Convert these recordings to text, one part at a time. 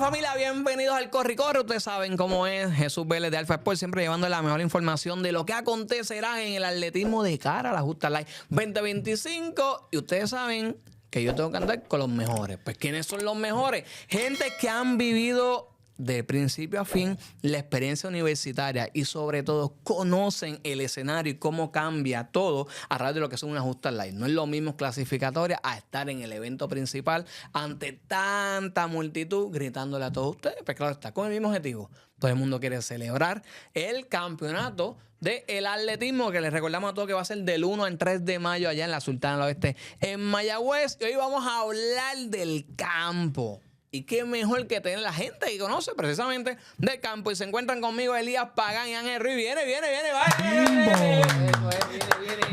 familia, bienvenidos al Corre y Corre. Ustedes saben cómo es Jesús Vélez de Alfa Sport, siempre llevando la mejor información de lo que acontecerá en el atletismo de cara a la Justa Live 2025. Y ustedes saben que yo tengo que andar con los mejores. Pues, ¿quiénes son los mejores? Gente que han vivido de principio a fin la experiencia universitaria y sobre todo conocen el escenario y cómo cambia todo a través de lo que son unas Justa Live. No es lo mismo clasificatoria a estar en el evento principal ante tanta multitud gritándole a todos ustedes. Pues claro, está con el mismo objetivo. Todo el mundo quiere celebrar el campeonato del atletismo, que les recordamos a todos que va a ser del 1 al 3 de mayo allá en la Sultana del Oeste en Mayagüez. Y hoy vamos a hablar del campo. Y qué mejor que tener la gente que conoce precisamente del campo. Y se encuentran conmigo Elías Pagán y Ángel Ruiz. Viene, vaya.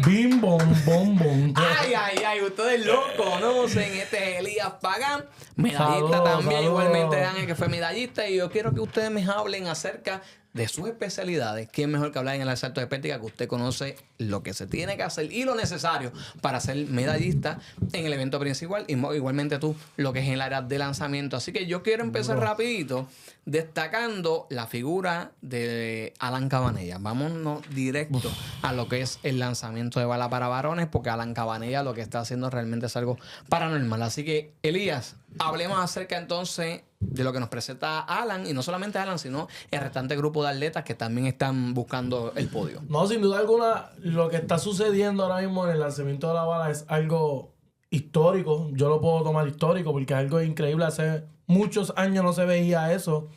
Bim, bom, bom. Ay, ustedes lo conocen. Este es Elías Pagán, medallista también, igualmente Ángel, que fue medallista. Y yo quiero que ustedes me hablen acerca de sus especialidades. ¿Quién mejor que hablar en el salto de pértiga? Que usted conoce lo que se tiene que hacer y lo necesario para ser medallista en el evento principal. Y igualmente tú, lo que es en el área de lanzamiento. Así que yo quiero empezar rapidito destacando la figura de Alan Cabanella. Vámonos directo a lo que es el lanzamiento de bala para varones, porque Alan Cabanella lo que está haciendo realmente es algo paranormal. Así que, Elías, hablemos acerca entonces de lo que nos presenta Alan, y no solamente Alan, sino el restante grupo de atletas que también están buscando el podio. No, sin duda alguna, lo que está sucediendo ahora mismo en el lanzamiento de la bala es algo histórico. Yo lo puedo tomar histórico porque es algo increíble. Hace muchos años no se veía eso.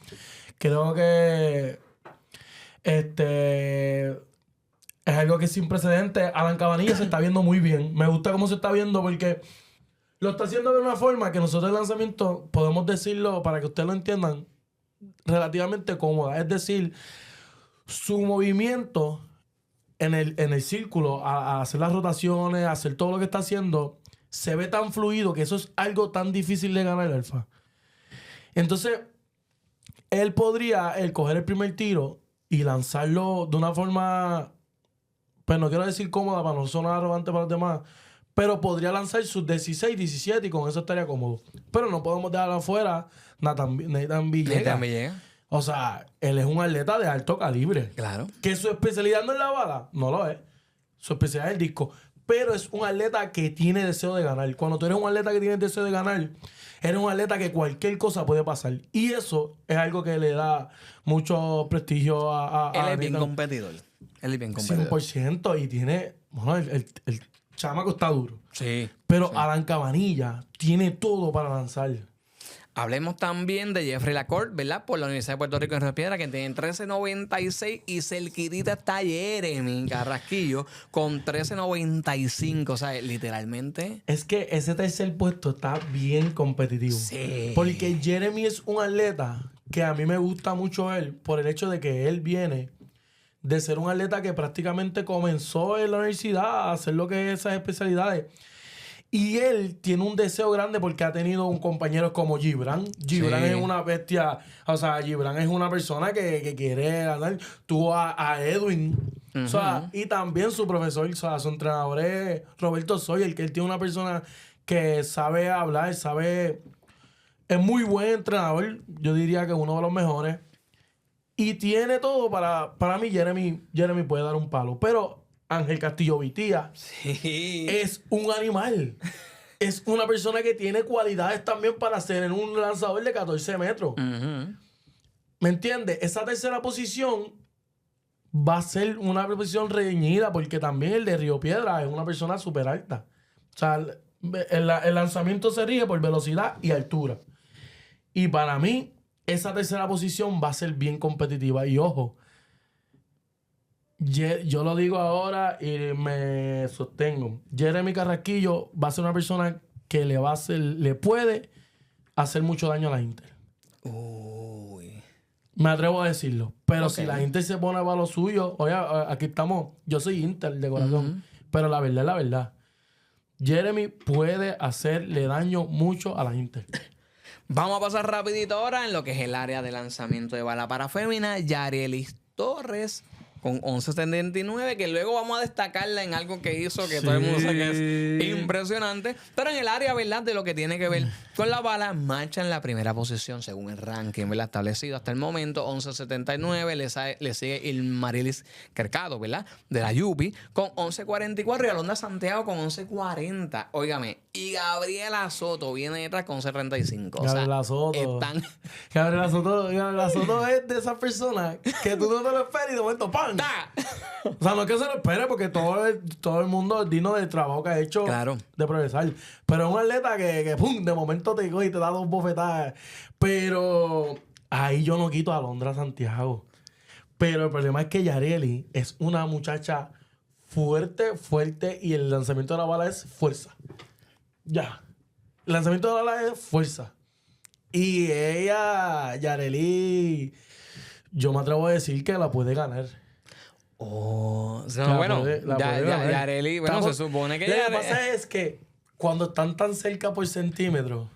Creo que es algo que es sin precedentes. Alan Cabanilla se está viendo muy bien. Me gusta cómo se está viendo porque lo está haciendo de una forma que nosotros el lanzamiento podemos decirlo, para que ustedes lo entiendan, relativamente cómoda. Es decir, su movimiento en el círculo, a hacer las rotaciones, a hacer todo lo que está haciendo, se ve tan fluido que eso es algo tan difícil de ganar, Alfa. Entonces, él podría coger el primer tiro y lanzarlo de una forma, pues no quiero decir cómoda para no sonar arrogante para los demás, pero podría lanzar sus 16, 17 y con eso estaría cómodo. Pero no podemos dejar afuera Nathan Villegas. O sea, él es un atleta de alto calibre. Claro. Que su especialidad no es la bala, no lo es. Su especialidad es el disco. Pero es un atleta que tiene deseo de ganar. Cuando tú eres un atleta que tiene deseo de ganar, eres un atleta que cualquier cosa puede pasar. Y eso es algo que le da mucho prestigio a Él es bien competidor. 100%. Y tiene... Bueno, el chamaco está duro. Sí. Pero sí. Alan Cabanilla tiene todo para lanzar. Hablemos también de Jeffrey Lacorte, ¿verdad? Por la Universidad de Puerto Rico en Río Piedras, que tiene 13.96 y cerquitita está Jeremy Carrasquillo con 13.95. O sea, literalmente... Es que ese tercer puesto está bien competitivo. Sí. Porque Jeremy es un atleta que a mí me gusta mucho él por el hecho de que él viene de ser un atleta que prácticamente comenzó en la universidad a hacer lo que es esas especialidades. Y él tiene un deseo grande porque ha tenido un compañero como Gibran. Gibran es una bestia. O sea, Gibran es una persona que quiere ganar. Tuvo a Edwin. O sea, y también su profesor, o sea, su entrenador es Roberto Soyer, que él tiene una persona que sabe hablar, es muy buen entrenador. Yo diría que uno de los mejores. Y tiene todo para mí. Jeremy puede dar un palo. Pero Ángel Castillo Vitía es un animal. Es una persona que tiene cualidades también para ser un lanzador de 14 metros. ¿Me entiendes? Esa tercera posición va a ser una posición reñida porque también el de Río Piedra es una persona súper alta. O sea, el lanzamiento se rige por velocidad y altura. Y para mí, esa tercera posición va a ser bien competitiva. Y ojo, yo lo digo ahora y me sostengo. Jeremy Carrasquillo va a ser una persona que le puede hacer mucho daño a la Inter. Uy. Me atrevo a decirlo. Pero si la Inter se pone para lo suyo, oye, aquí estamos. Yo soy Inter de corazón. Pero la verdad es la verdad. Jeremy puede hacerle daño mucho a la Inter. Vamos a pasar rapidito ahora en lo que es el área de lanzamiento de bala para fémina. Yarielis Torres con 11.79, que luego vamos a destacarla en algo que hizo que todo el mundo sabe que es impresionante. Pero en el área, ¿verdad?, de lo que tiene que ver con la bala, marcha en la primera posición según el ranking, ¿verdad?, establecido hasta el momento. 11.79, le sigue Ilmarilis Mercado, ¿verdad?, de la Yupi, con 11.44, y Alondra Santiago con 11.40. Óigame, y Gabriela Soto viene detrás con 11.35. Gabriela Soto. Gabriela Soto es de esas personas que tú no te lo esperas y de momento ¡pam! O sea, no es que se lo espere porque todo el mundo es digno del trabajo que ha hecho de progresar. Pero es un atleta que ¡pum!, de momento te coge y te da 2 bofetadas. Pero ahí yo no quito a Alondra Santiago. Pero el problema es que Yareli es una muchacha fuerte, y el lanzamiento de la bala es fuerza. Ya. El lanzamiento de la bala es fuerza. Y ella, Yareli, yo me atrevo a decir que la puede ganar. Yareli, bueno, se supone que Lo que pasa es que cuando están tan cerca por centímetro,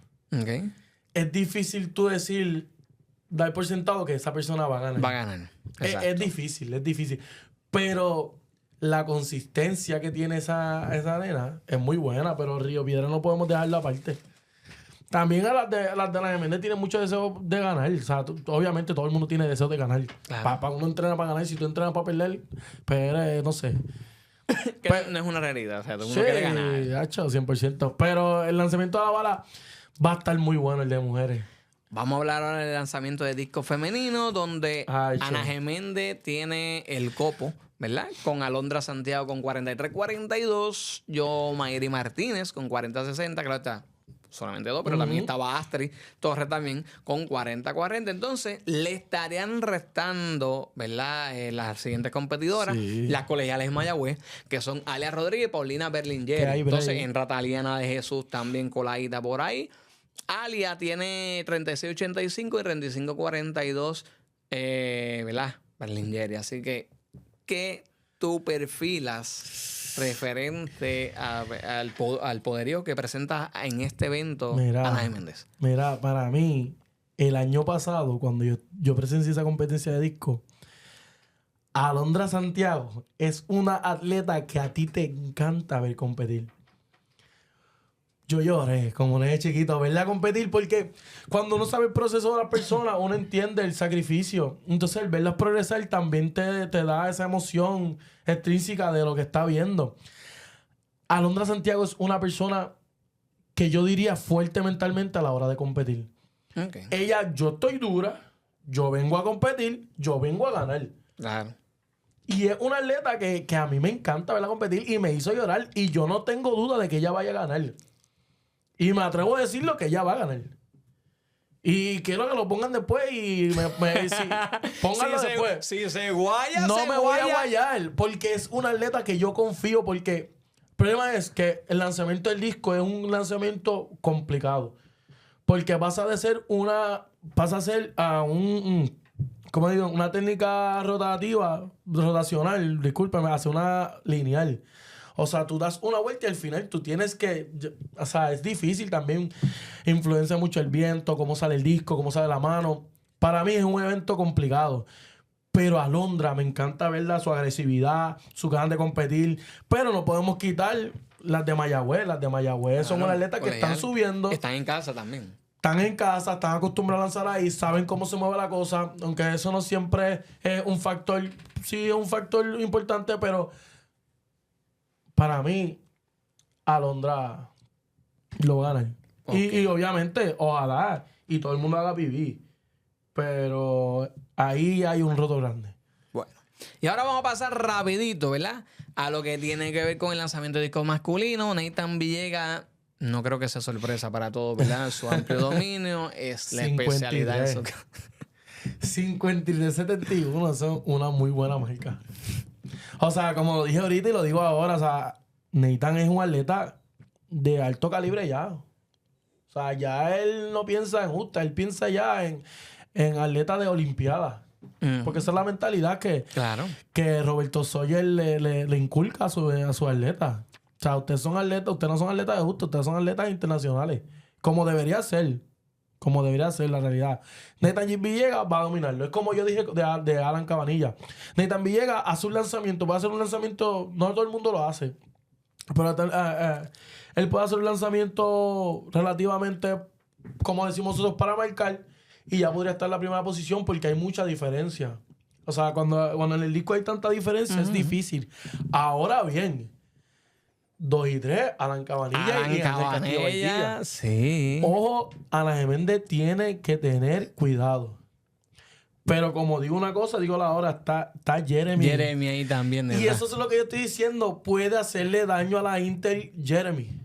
es difícil tú dar por sentado que esa persona va a ganar. Va a ganar. Es difícil. Pero la consistencia que tiene esa nena es muy buena, pero Río Piedra no podemos dejarla aparte. También a las de la Geméndez tienen mucho deseo de ganar. O sea, obviamente todo el mundo tiene deseo de ganar. Claro. Para uno entrena para ganar. Si tú entrenas para perder, pues no sé. No es una realidad. O sea, uno quiere ganar. Hecho, 100%. Pero el lanzamiento de la bala va a estar muy bueno, el de mujeres. Vamos a hablar ahora del lanzamiento de disco femenino, donde Ana Geméndez tiene el copo, ¿verdad?, con Alondra Santiago con 43-42. Yo, Mayri Martínez con 40-60. Claro está. Solamente 2, pero también estaba Astrid Torres también con 40-40. Entonces, le estarían restando, ¿verdad?, las siguientes competidoras, las colegiales de Mayagüez, que son Alia Rodríguez y Paulina Berlingeri. Entonces, entra Taliana de Jesús también coladita por ahí. Alia tiene 36-85 y 35-42, ¿verdad?, Berlingeri. Así que, ¿qué tú perfilas referente al poderío que presenta en este evento Ana Geméndez? Mira, para mí, el año pasado, cuando yo presencié esa competencia de disco, Alondra Santiago es una atleta que a ti te encanta ver competir. Yo lloré como de chiquito verla competir, porque cuando uno sabe el proceso de la persona, uno entiende el sacrificio. Entonces, el verlas progresar también te da esa emoción extrínseca de lo que está viendo. Alondra Santiago es una persona que yo diría fuerte mentalmente a la hora de competir. Ella, yo estoy dura, yo vengo a competir, yo vengo a ganar. Claro. Y es una atleta que a mí me encanta verla competir y me hizo llorar, y yo no tengo duda de que ella vaya a ganar. Y me atrevo a decirlo que ella va a ganar. Y quiero que lo pongan después y pónganlo después. Si se guaya, no me voy a guayar, porque es una atleta que yo confío, porque el problema es que el lanzamiento del disco es un lanzamiento complicado. Porque pasa a ser ¿cómo digo? Una técnica rotacional, discúlpame, hace una lineal. O sea, tú das una vuelta y al final tú tienes que... O sea, es difícil también. Influencia mucho el viento, cómo sale el disco, cómo sale la mano. Para mí es un evento complicado. Pero Alondra, me encanta verla, su agresividad, su ganas de competir. Pero no podemos quitar las de Mayagüez. Las de Mayagüez son unas atletas que están subiendo. Están en casa también. Están en casa, están acostumbrados a lanzar ahí, saben cómo se mueve la cosa. Aunque eso no siempre es un factor... Sí, es un factor importante, pero... Para mí, Alondra lo gana. Y obviamente, ojalá, y todo el mundo haga pipí. Pero ahí hay un roto grande. Bueno. Y ahora vamos a pasar rapidito, ¿verdad?, a lo que tiene que ver con el lanzamiento de disco masculino. Nathan Villegas, no creo que sea sorpresa para todos, ¿verdad? Su amplio dominio es la especialidad. 53-71 son una muy buena marca. O sea, como lo dije ahorita y lo digo ahora, o sea, Nathan es un atleta de alto calibre ya. O sea, ya él no piensa en justa, él piensa ya en atleta de olimpiada. Porque esa es la mentalidad que Roberto Sawyer le inculca a su atleta. O sea, ustedes no son atletas de justa, ustedes son atletas internacionales. Como debería ser. como debería ser la realidad. Nathan Villegas va a dominarlo. Es como yo dije de Alan Cabanilla. Nathan Villegas hace un lanzamiento, va a hacer un lanzamiento, no todo el mundo lo hace, pero él puede hacer un lanzamiento relativamente, como decimos nosotros, para marcar, y ya podría estar en la primera posición porque hay mucha diferencia. O sea, cuando en el disco hay tanta diferencia, es difícil. Ahora bien, 2 y 3, Alan Cabanilla y Ángel Castillo Valdivia. Sí. Ojo, Ana Geméndez tiene que tener cuidado. Pero como digo una cosa, digo la hora, está Jeremy. Jeremy ahí también. Y eso es lo que yo estoy diciendo. Puede hacerle daño a la Inter Jeremy.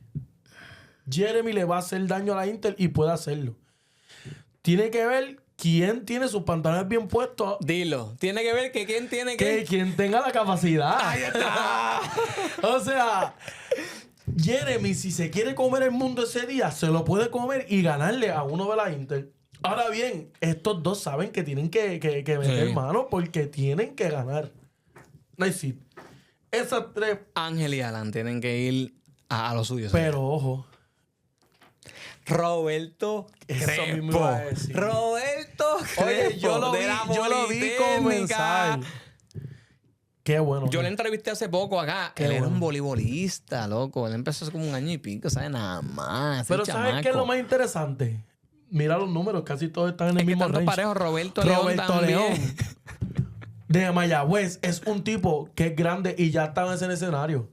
Jeremy le va a hacer daño a la Inter y puede hacerlo. Tiene que ver quién tiene sus pantalones bien puestos. Dilo. Tiene que ver que quién tiene Que quien tenga la capacidad. ¡Ahí está! O sea, Jeremy, si se quiere comer el mundo ese día, se lo puede comer y ganarle a uno de la Inter. Ahora bien, estos dos saben que tienen que meter mano porque tienen que ganar. Nice it. Esas 3. Ángel y Alan tienen que ir a lo suyo. Pero ojo. Roberto Eso Crespo. mismo iba a decir. Roberto Crespo. Oye, yo lo vi comenzar. Qué bueno. Yo le entrevisté hace poco acá. Qué Él era bueno. un voleibolista, loco. Él empezó hace como un año y pico, ¿sabes? Nada más. Pero ¿sabes qué es lo más interesante? Mira los números, casi todos están en el mismo range. Parejo, Roberto León también. De Mayagüez es un tipo que es grande y ya está en ese escenario.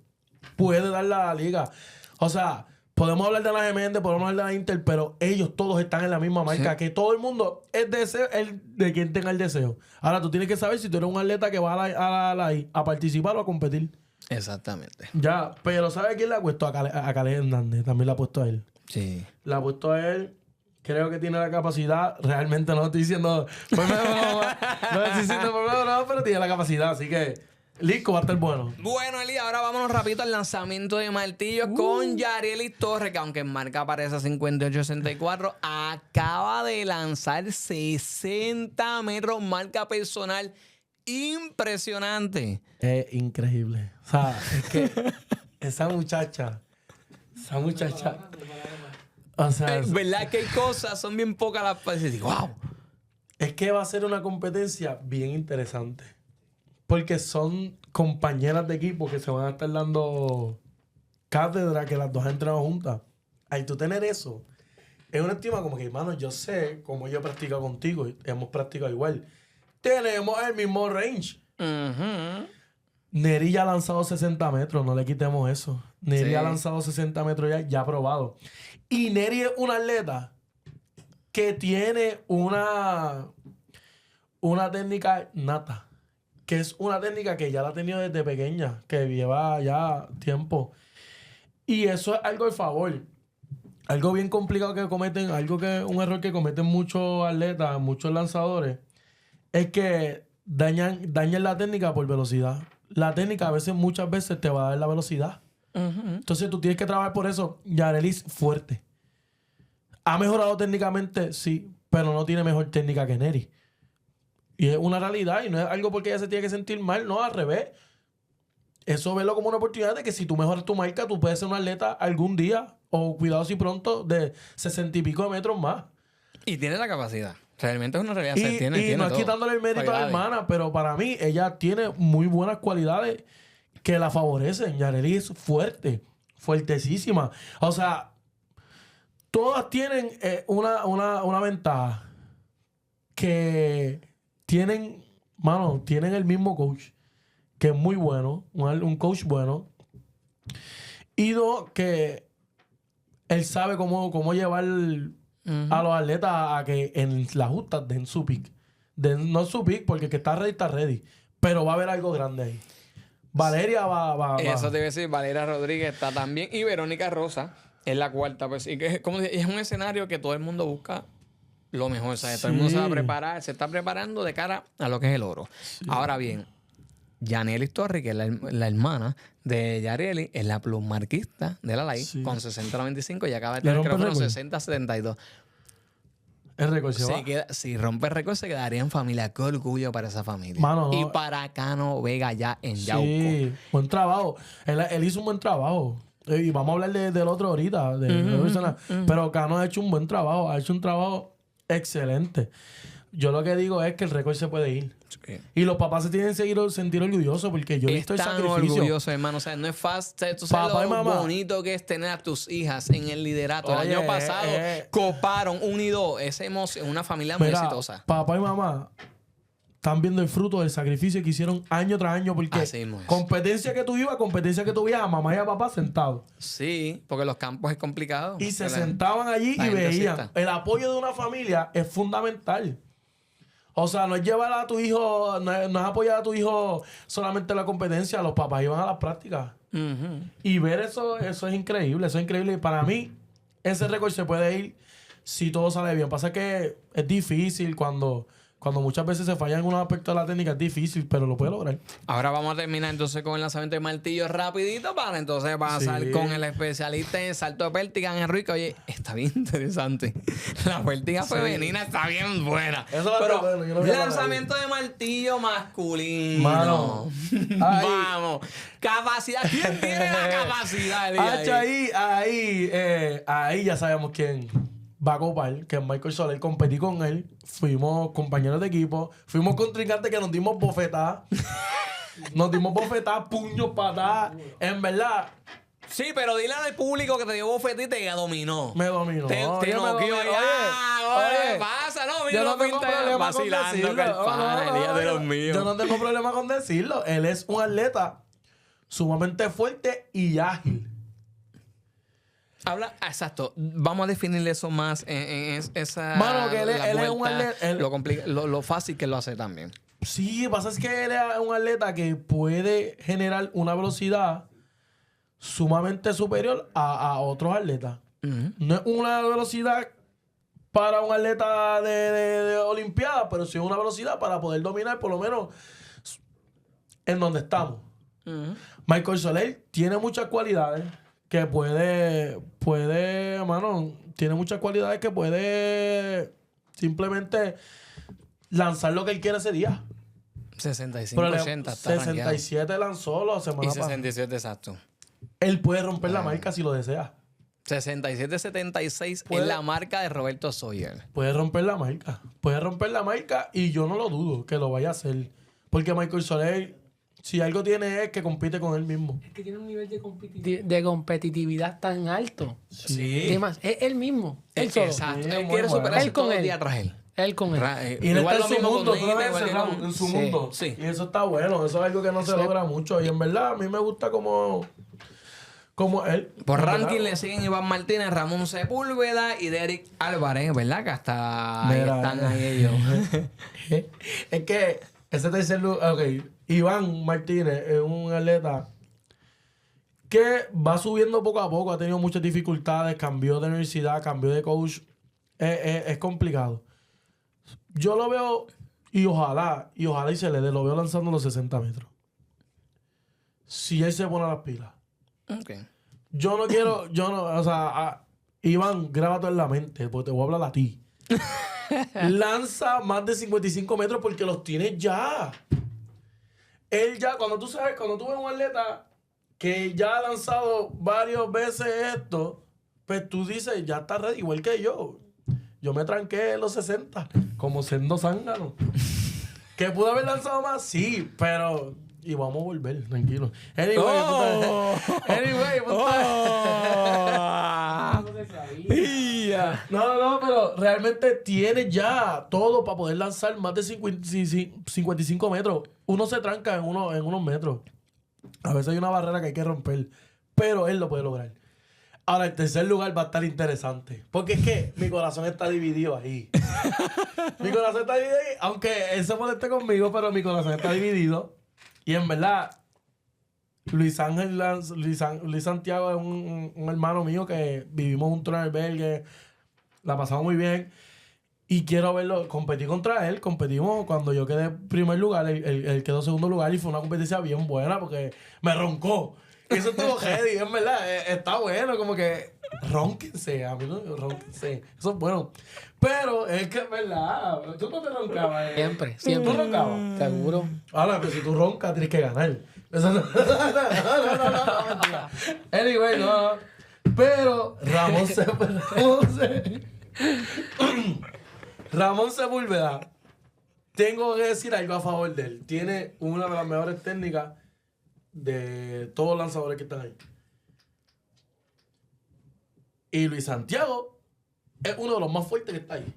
Puede darle a la liga. O sea, podemos hablar de la Geméndez, podemos hablar de la Inter, pero ellos todos están en la misma marca. Sí. Que todo el mundo es de quien tenga el deseo. Ahora, tú tienes que saber si tú eres un atleta que va a participar o a competir. Exactamente. Ya, pero ¿sabes quién le ha puesto? A Caleb Hernández. También le ha puesto a él. Sí. Le ha puesto a él. Creo que tiene la capacidad. Realmente no estoy diciendo por medio no estoy diciendo por medio pero tiene la capacidad. Así que Lico va a estar bueno. Bueno, Eli, ahora vámonos rapidito al lanzamiento de martillos con Yareli Torres, que aunque en marca aparece 58-64, acaba de lanzar 60 metros, marca personal impresionante. Es increíble. O sea, es que esa muchacha. O sea, ¿verdad que hay cosas? Son bien pocas las veces. Digo, wow. Es que va a ser una competencia bien interesante. Porque son compañeras de equipo que se van a estar dando cátedra que las dos han entrenado juntas. Al tú tener eso, es una estima como que, hermano, yo sé cómo yo he practicado contigo. Hemos practicado igual. Tenemos el mismo range. Neri ya ha lanzado 60 metros. No le quitemos eso. Neri ha lanzado 60 metros ya probado. Y Neri es una atleta que tiene una técnica nata. Que es una técnica que ya la ha tenido desde pequeña. Que lleva ya tiempo. Y eso es algo de favor. Algo bien complicado que cometen. Un error que cometen muchos atletas, muchos lanzadores. Es que dañan la técnica por velocidad. La técnica muchas veces te va a dar la velocidad. Entonces tú tienes que trabajar por eso. Yareli es fuerte. Ha mejorado técnicamente, sí, pero no tiene mejor técnica que Neri. Y es una realidad y no es algo porque ella se tiene que sentir mal, no, al revés. Eso verlo como una oportunidad de que si tú mejoras tu marca, tú puedes ser un atleta algún día, o cuidado si pronto, de 60 y pico de metros más. Y tiene la capacidad. Realmente es una realidad. Y tiene no es todo. quitándole el mérito a la hermana, pero para mí ella tiene muy buenas cualidades que la favorecen. Yareli es fuerte, fuertesísima. O sea, todas tienen una ventaja. Que tienen el mismo coach, que es muy bueno, un coach bueno. Y dos, que él sabe cómo llevar a los atletas a que en las justas den su pick. No su pick, porque el que está ready. Pero va a haber algo grande ahí. Valeria va. Eso te iba a decir, Valeria Rodríguez está también. Y Verónica Rosa es la cuarta. Pues, y que, como es un escenario que todo el mundo busca lo mejor. ¿Sabes? Sí. Todo el mundo se va a preparar, se está preparando de cara a lo que es el oro. Sí. Ahora bien, Yanelis Torres, que es la hermana de Yareli, es la plusmarquista de la LAI, con 60-95 y acaba de tener, creo que 60-72. El récord si rompe el récord, se quedaría en familia. Qué orgullo para esa familia. Mano, y para Cano Vega ya en Yauco. Sí, buen trabajo. Él hizo un buen trabajo. Y vamos a hablar del otro ahorita, pero Cano ha hecho un buen trabajo, ha hecho un trabajo excelente. Yo lo que digo es que el récord se puede ir. Sí. Y los papás se tienen que sentir orgullosos porque yo he visto el sacrificio. Orgullosos, hermano. O sea, no es fácil. Tú sabes lo bonito que es tener a tus hijas en el liderato. El año pasado coparon, unido esa emoción, una familia muy exitosa. Papá y mamá están viendo el fruto del sacrificio que hicieron año tras año porque competencia que tú ibas, a mamá y a papá sentados. Sí, porque los campos es complicado. Y se sentaban allí y veían. El apoyo de una familia es fundamental. O sea, no es llevar a tu hijo, no es apoyar a tu hijo solamente en la competencia. Los papás iban a las prácticas. Y ver eso es increíble. Eso es increíble. Y para mí, ese récord se puede ir si todo sale bien. Pasa que es difícil cuando muchas veces se falla en un aspecto de la técnica, es difícil, pero lo puede lograr. Ahora vamos a terminar entonces con el lanzamiento de martillo rapidito para entonces pasar con el especialista en salto de pértiga, Enrique. Oye, está bien interesante. La pértiga femenina está bien buena. Eso pero bueno, lanzamiento de martillo masculino. Mano. Vamos. Capacidad. ¿Quién tiene la capacidad? Ahí ya sabemos quién va a copar, que es Michael Soler. Competí con él, fuimos compañeros de equipo, fuimos contrincantes que nos dimos bofetadas. Puños, patadas. En verdad. Sí, pero dile al público que te dio bofeta y te dominó. Me dominó. Te noqueó allá. Oye, pasa, ¿no? Yo no tengo problema con decirlo. Yo no tengo problema con decirlo. Él es un atleta sumamente fuerte y ágil. Exacto. Vamos a definir eso más en esa. Mano, que él es un atleta. Lo fácil que lo hace también. Sí, pasa es que él es un atleta que puede generar una velocidad sumamente superior a otros atletas. No es una velocidad para un atleta de Olimpiada, pero sí es una velocidad para poder dominar por lo menos en donde estamos. Michael Soler tiene muchas cualidades que tiene muchas cualidades que puede simplemente lanzar lo que él quiera ese día. 65-80 está 67 lanzó la semana pasada. Y 67 exacto. Él puede romper la marca si lo desea. 67-76 es la marca de Roberto Sawyer. Puede romper la marca y yo no lo dudo que lo vaya a hacer. Porque Michael Soler, si algo tiene es que compite con él mismo. Es que tiene un nivel de competitividad tan alto. Sí. Además, es él mismo. Él solo. Exacto. Él quiere superarse él con todo el él. día tras él. Él con él. Y él está en su mundo, en su mundo. Sí. Y eso está bueno. Eso es algo que no se logra mucho. Y en verdad, a mí me gusta como él. Por ranking le siguen Iván Martínez, Ramón Sepúlveda y Derek Álvarez, ¿verdad? Que hasta ahí están ahí ellos. Es que ese tercer lugar, Iván Martínez es un atleta que va subiendo poco a poco, ha tenido muchas dificultades, cambió de universidad, cambió de coach, es complicado. Yo lo veo y ojalá y se le dé, lo veo lanzando los 60 metros. Si él se pone las pilas. Okay. Iván, grábate en la mente, porque te voy a hablar a ti. Lanza más de 55 metros porque los tienes ya. Él ya, cuando tú ves un atleta que ya ha lanzado varias veces esto, pues tú dices, ya está ready, igual que yo. Yo me tranqué en los 60, como siendo zángano. ¿Que pude haber lanzado más? Sí, pero... Y vamos a volver, tranquilo. No, pero realmente tiene ya todo para poder lanzar más de 55 metros. Uno se tranca en unos metros. A veces hay una barrera que hay que romper, pero él lo puede lograr. Ahora, el tercer lugar va a estar interesante. Porque es que mi corazón está dividido ahí. Aunque él se moleste conmigo, pero mi corazón está dividido. Y en verdad, Luis Santiago es un hermano mío que vivimos juntos en el albergue. La pasamos muy bien. Y quiero verlo. Competí contra él. Competimos cuando yo quedé primer lugar. Él quedó segundo lugar y fue una competencia bien buena porque me roncó. Y eso estuvo heavy. En verdad, está bueno. Como que rónquense. A mí no rónquense. Eso es bueno. Pero es que en verdad, tú no te roncabas. Siempre. ¿Tú roncabas? Seguro. Ahora, pero si tú roncas, tienes que ganar. Eso no, mentira. Anyway, no. Pero Ramón Sepúlveda, tengo que decir algo a favor de él. Tiene una de las mejores técnicas de todos los lanzadores que están ahí. Y Luis Santiago es uno de los más fuertes que está ahí.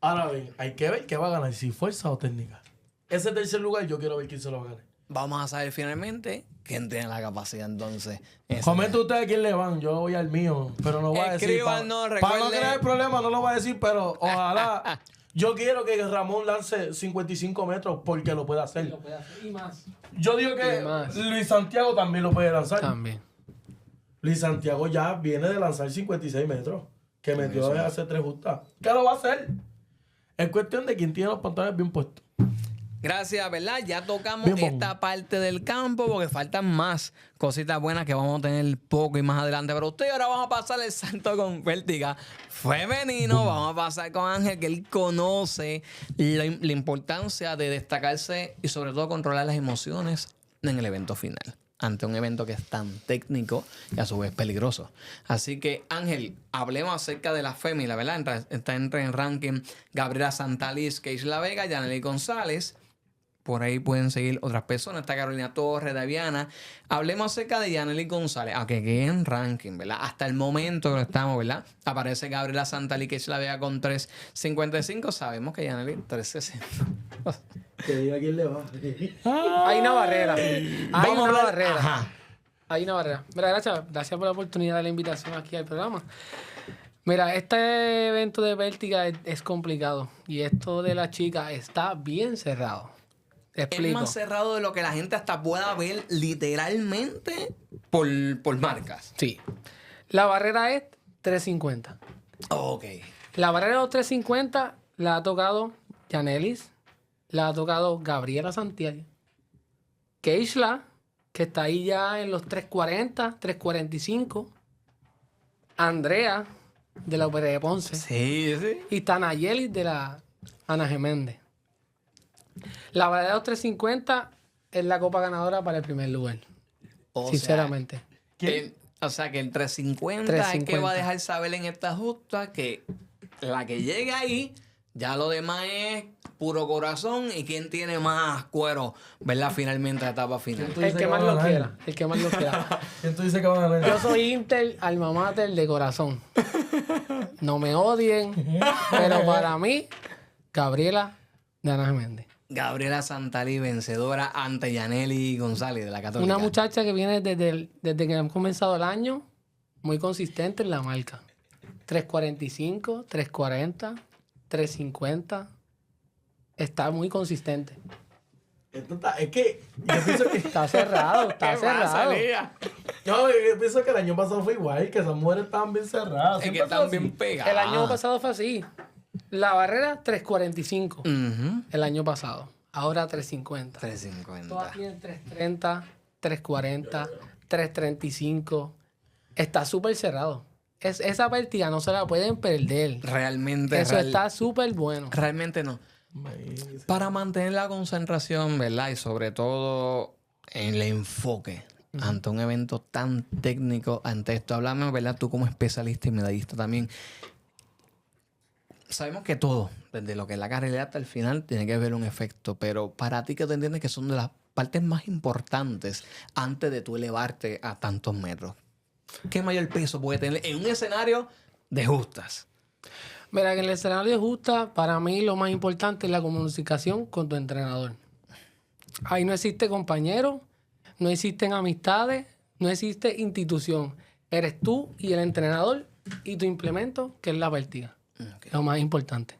Ahora bien, hay que ver qué va a ganar, si fuerza o técnica. Ese tercer lugar yo quiero ver quién se lo va a ganar. Vamos a saber finalmente quién tiene la capacidad entonces. Comenten ustedes a quién le van, yo voy al mío, pero no voy a decir. Escríbanos, Para no recuerden- crear problema, no lo voy a decir, pero ojalá. Yo quiero que Ramón lance 55 metros porque lo puede hacer. Lo puede hacer y más. Yo digo que Y más. Luis Santiago también lo puede lanzar. También. Luis Santiago ya viene de lanzar 56 metros, que metió hace 3 justas. ¿Qué lo va a hacer? Es cuestión de quien tiene los pantalones bien puestos. Gracias, ¿verdad? Ya tocamos Bien, esta parte del campo porque faltan más cositas buenas que vamos a tener poco y más adelante para usted. Ahora vamos a pasar el salto con vértiga femenino. Vamos a pasar con Ángel, que él conoce la importancia de destacarse y sobre todo controlar las emociones en el evento final, ante un evento que es tan técnico y a su vez peligroso. Así que, Ángel, hablemos acerca de la fémina, ¿verdad? Está entre en ranking Gabriela Santaliz, Keisla Vega, Yanely González. Por ahí pueden seguir otras personas. Está Carolina Torres, Daviana. Hablemos acerca de Yanely González. Aunque quede en ranking, ¿verdad? Hasta el momento que lo estamos, ¿verdad? Aparece Gabriela Santaliz, Keisla Vega con 3.55. Sabemos que Yanely 3.60. Que diga quién le va. Hay una barrera. Hay una barrera. Ajá. Hay una barrera. Mira, gracias por la oportunidad de la invitación aquí al programa. Mira, este evento de vértiga es complicado. Y esto de la chica está bien cerrado. Te Es explico. más cerrado de lo que la gente hasta pueda ver literalmente por marcas. Sí. La barrera es 350. Ok. La barrera de los 350 la ha tocado Yanelis, la ha tocado Gabriela Santiago, Keisla, que está ahí ya en los 340, 345, Andrea, de la UPR de Ponce, Sí, sí. y Tanayeli, de la Ana Geméndez. La barrera de los 350 es la copa ganadora para el primer lugar, O sinceramente. O sea que el 350 es que 350. va a dejar saber en esta justa que la que llegue ahí, ya lo demás es puro corazón y quién tiene más cuero, ¿verdad? Finalmente la etapa final. Tú El dices que que más va a lo ganar. quiera, el que más lo quiera. ¿Quién tú dices que va a ganar? Yo soy Inter, alma mater de corazón. No me odien, pero para mí, Gabriela de Ana Méndez. Gabriela Santaliz, vencedora ante Yanely González de la Católica. Una muchacha que viene desde que hemos comenzado el año, muy consistente en la marca. 345, 340, 350. Está muy consistente. Es que yo pienso que... Está cerrado, está ¿Qué pasa, cerrado. Lía? No, yo pienso que el año pasado fue igual, que esas mujeres estaban bien cerradas. Es Siempre que ha sido están así. bien pegadas. El año pasado fue así. La barrera 345 Ujú. el año pasado. Ahora 350. 350. Todas tienen 330, 340, 335. Está súper cerrado. Esa vértiga no se la pueden perder. Realmente, Eso está súper bueno. realmente no. Para mantener la concentración, ¿verdad? Y sobre todo en el enfoque ante un evento tan técnico, ante esto. Háblame, ¿verdad? Tú como especialista y medallista también. Sabemos que todo, desde lo que es la carrera hasta el final, tiene que haber un efecto. Pero para ti, ¿qué te entiendes que son de las partes más importantes antes de tú elevarte a tantos metros? ¿Qué mayor peso puede tener en un escenario de justas? Mira, que en el escenario de justa, para mí lo más importante es la comunicación con tu entrenador. Ahí no existe compañero, no existen amistades, no existe institución. Eres tú y el entrenador y tu implemento, que es la vértiga. Ok. Lo más importante.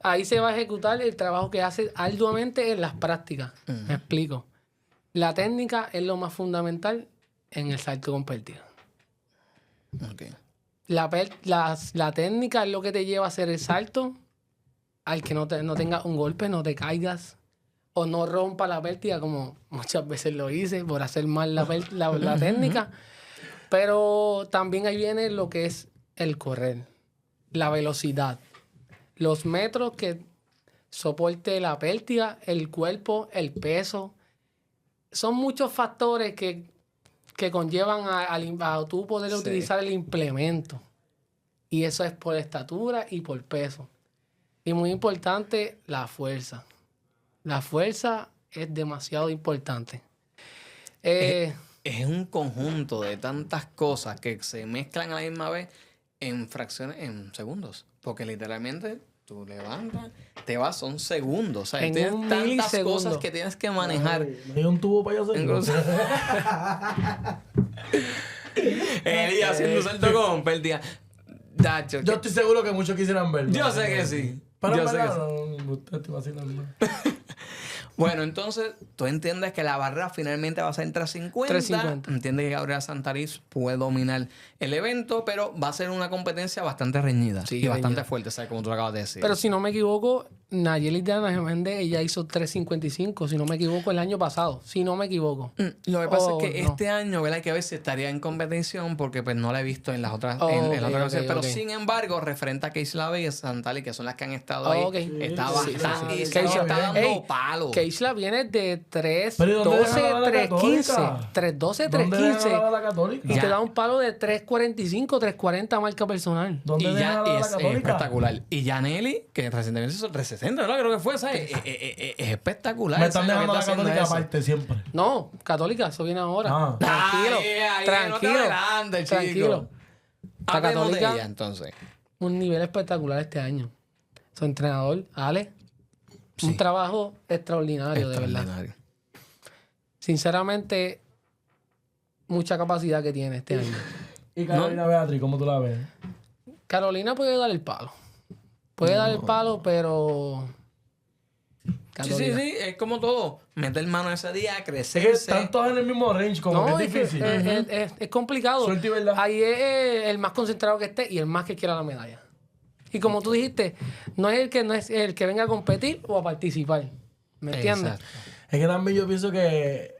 Ahí se va a ejecutar el trabajo que haces arduamente en las prácticas. Me explico. La técnica es lo más fundamental en el salto con vértiga. Ok. La técnica es lo que te lleva a hacer el salto al que no tengas un golpe, no te caigas o no rompa la vértiga, como muchas veces lo hice por hacer mal la técnica. Pero también ahí viene lo que es el correr, la velocidad, los metros que soporte la vértiga, el cuerpo, el peso. son muchos factores que conllevan a tú poder Sí. utilizar el implemento. Y eso es por estatura y por peso. Y muy importante, la fuerza. La fuerza es demasiado importante. Es un conjunto de tantas cosas que se mezclan a la misma vez en fracciones, en segundos. Porque literalmente tú levantas, te vas, son segundos. O sea, En tienes un tantas milisegundo. cosas que tienes que manejar. ¿Hay un tubo para yo Incluso- Eli haciendo salto con pérdida. Dacho, Yo estoy seguro que muchos quisieran verlo. yo sé que sí. Pero Yo en sé que verdad, sí. no, usted estoy vacilando. Bueno, entonces, tú entiendes que la barra finalmente va a ser 350. 350. Entiendes que Gabriela Santariz puede dominar el evento, pero va a ser una competencia bastante reñida. Sí, y bastante reñida. fuerte, ¿sabes? Como tú lo acabas de decir. Pero si no me equivoco, Nayeli de Ana Méndez, ella hizo 355, si no me equivoco, el año pasado. Si no me equivoco. Lo que pasa Oh, es que no. este año, ¿verdad? Hay que ver si estaría en competición porque pues no la he visto en las otras, Oh, en ok, las otras ocasiones. ok, Pero ok. sin embargo, referente a Keisla y Santali, que son las que han estado ahí, Ok. está Sí, bastante. sí, Y sí. se Keisla- está dando Ey, palo. Keisla viene de Pero ¿y dónde 312, dejan a la 315. Católica? 312, ¿Dónde 315. dejan a la Católica? Y Ya. te da un palo de 345, 340 marca personal. ¿Dónde Y dejan ya a la es Católica? espectacular. Y Janelli, que recientemente hizo 360, ¿verdad? Creo que fue, ¿sabes? Es espectacular. Me están ¿sabes? Lo dejando que a la está haciendo Católica eso. aparte siempre. No, Católica, eso viene ahora. Ah. Tranquilo, Ahí, tranquilo. no te adelantes, chico. tranquilo. La Hablemos de Católica, ella, entonces. un nivel espectacular este año. Su entrenador, Ale, Sí. un trabajo extraordinario, de verdad. Extraordinario. Sinceramente, mucha capacidad que tiene este año. Y Carolina Beatriz, ¿cómo tú la ves? Carolina puede dar el palo. Puede dar el palo, pero... Sí, Carolina. sí, es como todo. Meter mano ese día, Es que crecerse. están todos en el mismo range, como No, que es difícil. es complicado. Suerte y verdad. Ahí es el más concentrado que esté y el más que quiera la medalla. Y como tú dijiste, no es el que venga a competir o a participar. ¿Me entiendes? Exacto. Es que también yo pienso que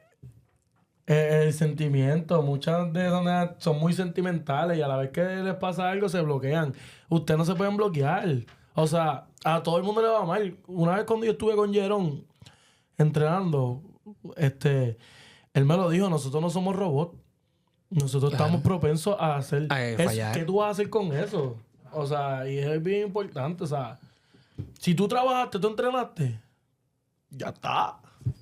el sentimiento, muchas de esas nenas son muy sentimentales y a la vez que les pasa algo se bloquean. Ustedes no se pueden bloquear. O sea, a todo el mundo le va mal. Una vez cuando yo estuve con Jerón entrenando, él me lo dijo, nosotros no somos robots. Nosotros estamos propensos a hacer... fallar. ¿Qué tú vas a hacer con eso? O sea, y es bien importante. O sea, si tú trabajaste, tú entrenaste, ya está.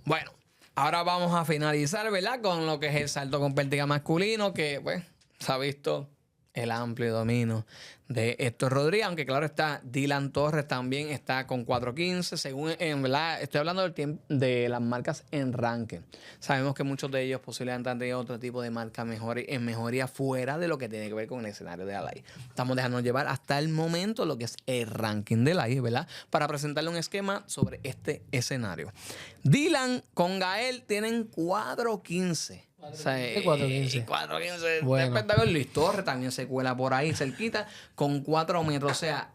Bueno, ahora vamos a finalizar, ¿verdad? Con lo que es el salto con pértiga masculino, que pues se ha visto el amplio dominio de Héctor Rodríguez, aunque claro está, Dylan Torres también está con 4.15, según, en verdad, estoy hablando del tiempo de las marcas en ranking. Sabemos que muchos de ellos posiblemente han tenido otro tipo de marca en mejoría fuera de lo que tiene que ver con el escenario de la LAI. Estamos dejando llevar hasta el momento lo que es el ranking de la LAI, ¿verdad? Para presentarle un esquema sobre este escenario. Dylan con Gael tienen 4.15. O sea, 4.15. 4.15. Bueno. Espectacular. Luis Torres también se cuela por ahí cerquita con 4 metros. O sea,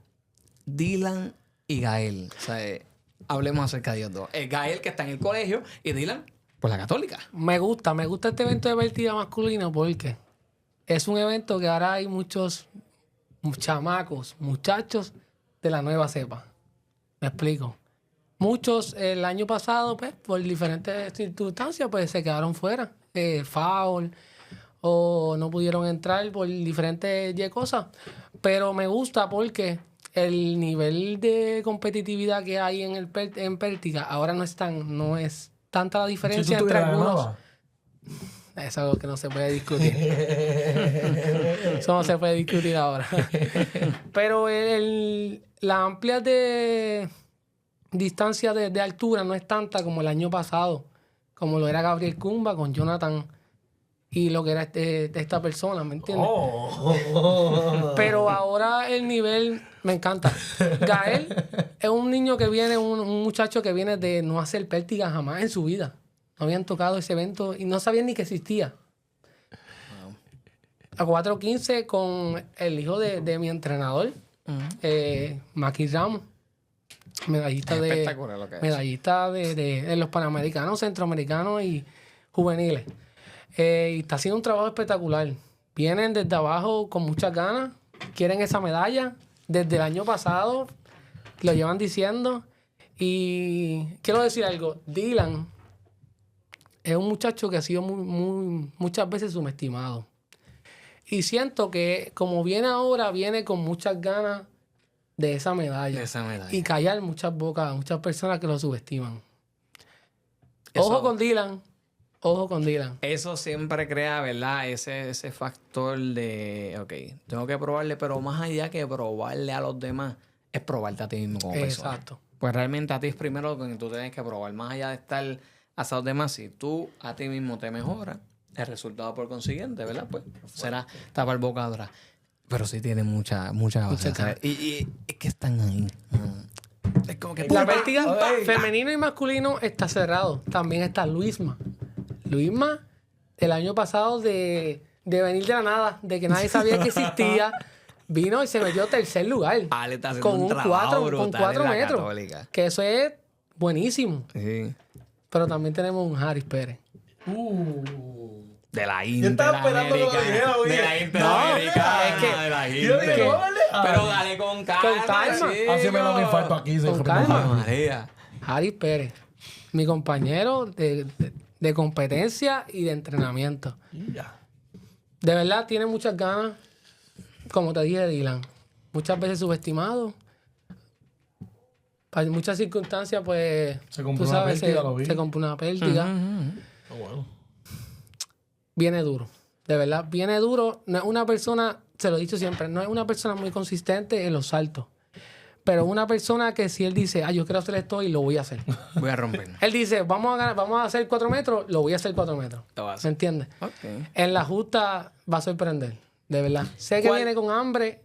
Dylan y Gael. O sea, hablemos acerca de ellos dos. Gael que está en el colegio y Dylan, pues la Católica. Me gusta este evento de pértiga masculino porque es un evento que ahora hay muchos chamacos, muchachos de la nueva cepa. Me explico. Muchos el año pasado, pues, por diferentes circunstancias, pues se quedaron fuera. Foul o no pudieron entrar por diferentes cosas. Pero me gusta porque el nivel de competitividad que hay en pértiga ahora no es tanta la diferencia entre algunos. Eso es algo que no se puede discutir. Eso no se puede discutir ahora. Pero la amplia de distancia de altura no es tanta como el año pasado, como lo era Gabriel Cumba con Jonathan y lo que era esta persona, ¿me entiendes? Pero ahora el nivel me encanta. Gael es un niño que viene, un muchacho que viene de no hacer pértiga jamás en su vida. No habían tocado ese evento y no sabían ni que existía. A 4.15 con el hijo de mi entrenador, Maki Ramos, medallista Espectacular lo que es. medallista de los Panamericanos, Centroamericanos y juveniles. Y está haciendo un trabajo espectacular. Vienen desde abajo con muchas ganas, quieren esa medalla. Desde el año pasado lo llevan diciendo. Y quiero decir algo, Dylan es un muchacho que ha sido muchas veces subestimado. Y siento que como viene ahora, viene con muchas ganas de esa medalla. De esa medalla. Y callar muchas bocas, muchas personas que lo subestiman. Eso- Ojo con Dylan. Ojo con Dylan. Eso siempre crea, ¿verdad? Ese factor de, ok, tengo que probarle, pero más allá que probarle a los demás, es probarte a ti mismo como persona. Exacto. Pues realmente a ti es primero lo que tú tienes que probar. Más allá de estar hacia los demás, si tú a ti mismo te mejoras, el resultado por consiguiente, ¿verdad? Pues será tapar bocadura. Pero sí tiene mucha base, ¿sabes? Y es que están ahí. Es como que... La vértiga femenino y masculino está cerrado. También está Luisma. Luisma, el año pasado de venir de la nada, de que nadie sabía que existía, vino y se metió tercer lugar. Ale está haciendo Con un un trabajo 4 con brutal 4 en la metros. Católica. Que eso es buenísimo. Sí. Pero también tenemos un Harris Pérez. De la Yo estaba esperando que lo dijera, oye. De la Interamericana. es que- de la Yo dije, Inter. no, dale. Pero dale con calma. Con calma. chico. Haceme mi infarto aquí. Con se calma. Ay, María. Harris Pérez. Mi compañero de competencia y de entrenamiento. Ya. De verdad, tiene muchas ganas. Como te dije, Dylan. Muchas veces subestimado. Para muchas circunstancias, pues... Se compró tú una sabes, pértiga, lo vi. se compró una pértiga. Ah, bueno. Viene duro. De verdad, viene duro. No es una persona, se lo he dicho siempre, no es una persona muy consistente en los saltos. Pero una persona que si él dice, yo quiero hacer esto y lo voy a hacer. Voy a romper. Él dice, vamos a hacer 4 metros, lo voy a hacer 4 metros. Lo va a hacer. ¿Me entiendes? Ok. En la justa va a sorprender. De verdad. Sé que ¿Cuál- viene con hambre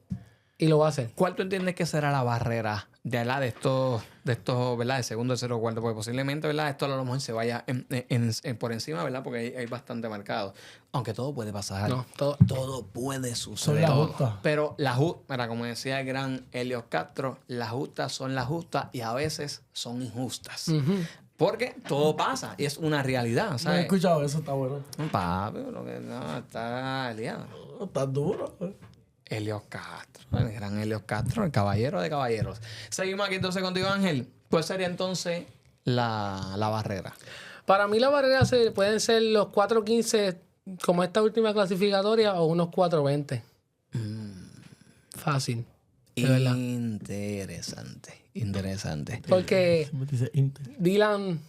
y lo va a hacer. ¿Cuál tú entiendes que será la barrera de estos, ¿verdad? De segundo, tercero, cuarto? Porque posiblemente, ¿verdad? Esto a lo mejor se vaya por encima, ¿verdad? Porque hay bastante marcado. Aunque todo puede pasar. No, todo. Todo puede Son suceder. las Todo. justas. Pero las justas, mira, como decía el gran Helios Castro, las justas son las justas y a veces son injustas. Ujú. Porque todo pasa y es una realidad, No he ¿sabes? escuchado eso, está bueno. Papi, lo que no, está liado. No, está duro. Helios Castro, el gran Helios Castro, el caballero de caballeros. Seguimos aquí entonces contigo, Ángel. ¿Cuál sería entonces la barrera? Para mí la barrera pueden ser los 4.15 como esta última clasificatoria o unos 4.20. Fácil. De verdad. Interesante. Porque Siempre dice Inter. Dylan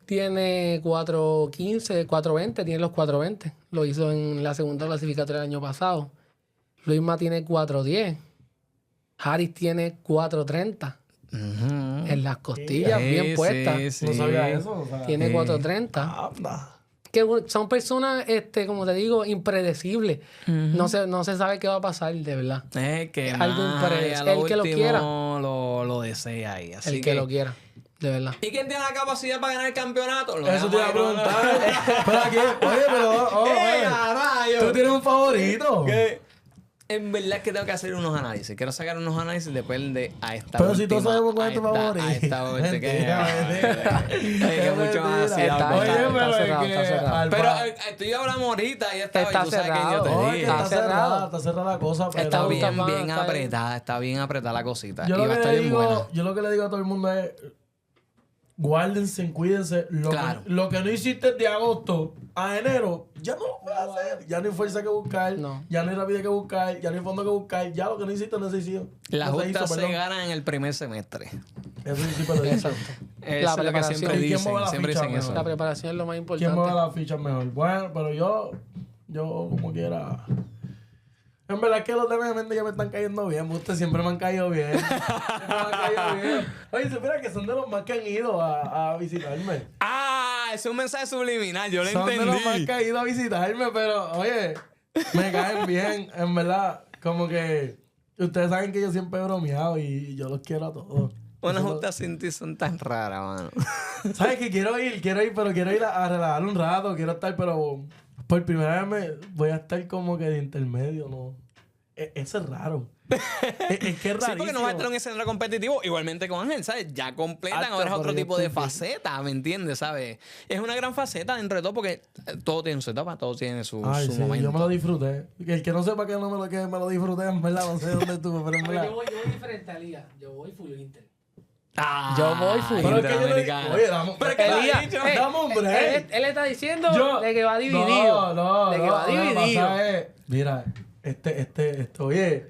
tiene 4.15, 4.20, tiene los 4.20. Lo hizo en la segunda clasificatoria del año pasado. Luisma tiene 4.10. Harris tiene 4.30. Ujú. En las costillas, bien puestas. No sabía eso. O sea, Tiene 4.30. anda. Que son personas, como te digo, impredecibles. No se sabe qué va a pasar, de verdad. Es que Algo más, impredecible. a lo El que lo último quiera. lo desea ahí. Así El que lo quiera, de verdad. ¿Y quién tiene la capacidad para ganar el campeonato? Lo Eso te iba a dejamos ahí, ¿no? preguntar. Pero aquí, oye, pero. ¡Ey, oye, a rayos! ¿tú tienes un favorito? Que en verdad es que tengo que hacer unos análisis. Quiero sacar unos análisis depende a esta Pero última. si todos sabemos cuál es tu favorito. A esta última. Mentira, mentira. Ay, que mucho más Mentira. así. Oye, está pero es cerrado, que está cerrado. al Pero pa- tú y yo hablamos ahorita y estaba, Está y tú sabes que yo cerrado. te Oye, que dije. está cerrado. cerrada la cosa, pero. Está bien, Está bien está apretada. Está bien apretada la cosita. Yo y va a lo, que estar le bien buena. digo, yo lo que le digo a todo el mundo es: guárdense, cuídense. Claro. Lo que no hiciste de agosto a enero, ya no lo puedes hacer. Ya no hay fuerza que buscar, No. ya no hay rapidez que buscar, ya no hay fondo que buscar. Ya lo que no hiciste no se hizo. Las No se justas hizo, se perdón. ganan en el primer semestre. Eso sí, pero Exacto. Eso es lo que preparación. siempre ¿Y quién dicen. mueve la Siempre ficha dicen eso. mejor? La preparación es lo más ¿Quién importante. mueve las fichas mejor? Bueno, pero yo como quiera. En verdad es que los demás ya me están cayendo bien. Ustedes siempre me han caído bien. Siempre me han caído bien. Oye, supera que son de los más que han ido a visitarme. Ah, es un mensaje subliminal. Yo lo Son de los más entendí. que han ido a visitarme, pero oye, me caen bien. En verdad, como que ustedes saben que yo siempre he bromeado y yo los quiero a todos. Unas Eso- justas sin ti son tan raras, mano. ¿Sabes que quiero ir, pero quiero ir a relajar un rato, quiero estar, pero por primera vez voy a estar como que de intermedio, ¿no? Eso es raro. es que es Sí, rarísimo. porque no va a estar en un escenario competitivo, igualmente con Ángel, ¿sabes? Ya completan, Exacto, ahora es otro pero yo tipo de estoy bien. faceta, ¿me entiendes? ¿Sabes? Es una gran faceta dentro de todo porque todo tiene su etapa, todo tiene su Ay, sí, momento. yo me lo disfruté. El que no sepa que me lo disfruté, en verdad, no sé dónde estuve, pero en Pero verdad. yo voy diferente a Liga. Yo voy full Inter. Yo voy full. Pero es que yo te Interamericano. oye, damos, Pero es que Elías, dame un break. él está diciendo de que va dividido. De que va Lo que dividido. pasa es, mira, oye,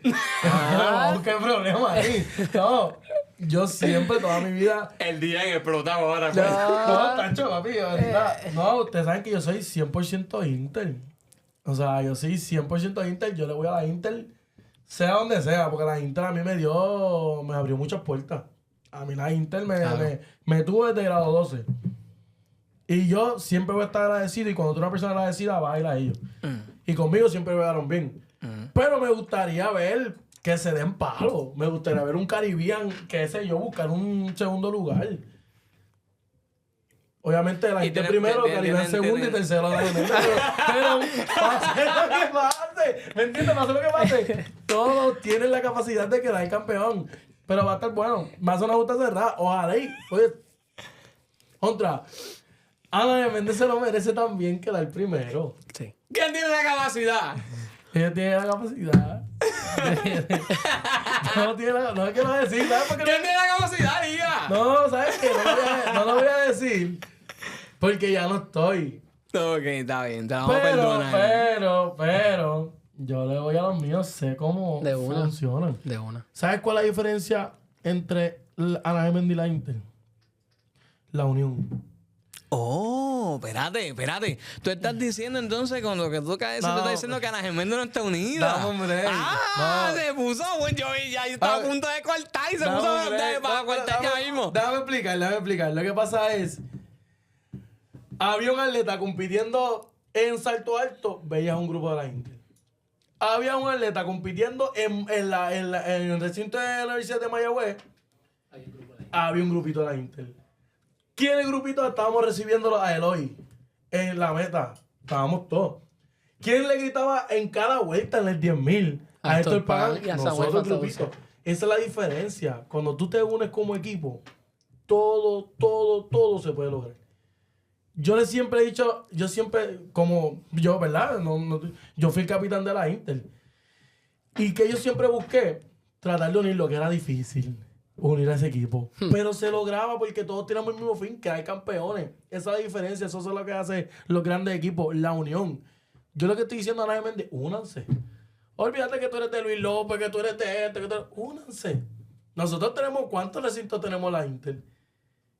qué problema ahí. No, yo siempre, toda mi vida, El día en explotamos ahora. no, tacho, papi, de verdad. No, ustedes saben que yo soy 100% Inter. O sea, yo soy 100% Inter, yo le voy a la Inter, sea donde sea, porque la Inter a mí me abrió muchas puertas. A mí la Inter me tuvo desde grado 12. Y yo siempre voy a estar agradecido, y cuando tú eres una persona agradecida, vas a ir a ellos. Y conmigo siempre me quedaron bien. Pero me gustaría ver que se den palo. Me gustaría ver un Caribbean, qué sé yo, buscar un segundo lugar. Obviamente la Inter primero, Caribbean segundo y tercero la Pero pase lo que pase. ¿Me entiendes? Pase lo que pase. Todos tienen la capacidad de quedar campeón. Pero va a estar bueno. Más una justa cerrada. Ojalá y... Oye, contra... Ana de Méndez se lo merece también quedar primero. Sí. ¿Quién tiene la capacidad? Ella tiene la capacidad. No quiero decir, ¿sabes por qué? ¿Quién tiene la capacidad, diga? No, ¿sabes qué? No lo voy a decir. Porque ya no estoy. Ok, está bien, te vamos a perdonar. Pero, yo le voy a los míos, sé cómo De una. funcionan. De una. ¿Sabes cuál es la diferencia entre Ana de Méndez y la Inter? La unión. Oh, espérate. Tú estás diciendo entonces con lo que tú acabas de decir, No. tú estás diciendo que Ana Geméndez no está unida. Dame un break. Ah, No. se puso, bueno, yo estaba a punto de cortar y se puso para cortar ya mismo. Déjame explicar. Lo que pasa es, había un atleta compitiendo en salto alto, veías un grupo de la Inter. Había un atleta compitiendo en el recinto de la Universidad de Mayagüez, había un grupito de la Inter. ¿Quién en el grupito estábamos recibiéndolo a Eloy? En la meta. Estábamos todos. ¿Quién le gritaba en cada vuelta en el 10,000? A Héctor Pagán y a nosotros Samuel el grupito. Fantaucio. Esa es la diferencia. Cuando tú te unes como equipo, todo se puede lograr. Yo siempre he dicho, como yo, ¿verdad? Yo fui el capitán de la Inter. Y que yo siempre busqué tratar de unir lo que era difícil. Unir a ese equipo. Pero se lograba porque todos tenemos el mismo fin, que hay campeones. Esa es la diferencia, eso es lo que hace los grandes equipos, la unión. Yo lo que estoy diciendo a Ana Méndez, únanse. Olvídate que tú eres de Luis López, que tú eres de este, que tú eres... Únanse. Nosotros tenemos, ¿cuántos recintos tenemos la Inter?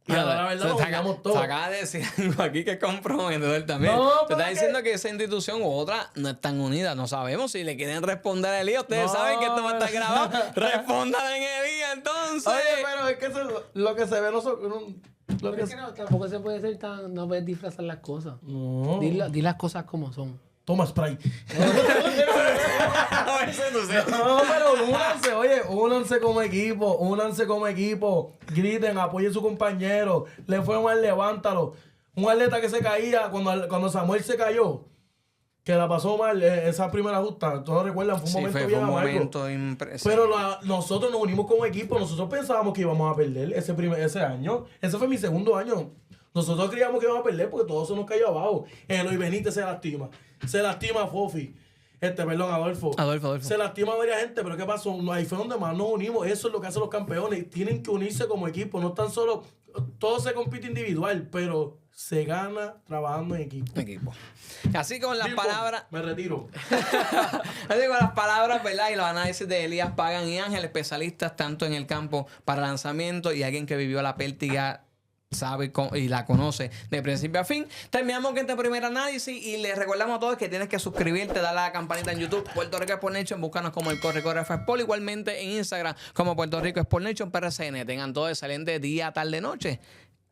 Y ahora la verdad nos unamos todos. Se acaba de decir algo aquí que es comprometedor también. No, Te pero está es diciendo que esa institución u otra no están unidas. No sabemos si le quieren responder a Elías. Ustedes No, saben que esto va a estar pero- grabado. Respondan en Elías, entonces. Oye, pero es que eso, lo que se ve Pero es que no, tampoco se puede ser tan... No puedes disfrazar las cosas. No. Di las cosas como son. Toma spray. A veces no sé. No, pero únanse, oye, únanse como equipo, griten, apoyen a su compañero, le fue mal, levántalo. Un atleta que se caía cuando Samuel se cayó, que la pasó mal, esa primera justa, todos recuerdan, fue un momento bien amargo. impresionante. Pero nosotros nos unimos como equipo, nosotros pensábamos que íbamos a perder ese año, ese fue mi segundo año. Nosotros creíamos que íbamos a perder porque todo se nos cayó abajo. Eloy Benítez se lastima Fofi. Adolfo. Se lastima a varias gente, pero ¿qué pasó? Ahí fue donde más nos unimos. Eso es lo que hacen los campeones. Tienen que unirse como equipo. No tan solo... Todo se compite individual, pero se gana trabajando en equipo. Así con las Tiempo. palabras... Me retiro. Así con las palabras, ¿verdad? Y los análisis de Elías Pagán y Ángel, especialistas tanto en el campo para lanzamiento y alguien que vivió la pértiga sabe y la conoce de principio a fin. Terminamos con este primer análisis y les recordamos a todos que tienes que suscribirte, darle a la campanita en YouTube, Puerto Rico Sport Nation, búscanos como el Corre Sport, igualmente en Instagram como Puerto Rico Sport Nation PRCN. Tengan todo excelente día, tarde, noche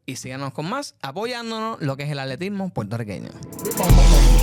y síganos con más, apoyándonos lo que es el atletismo puertorriqueño. Vamos.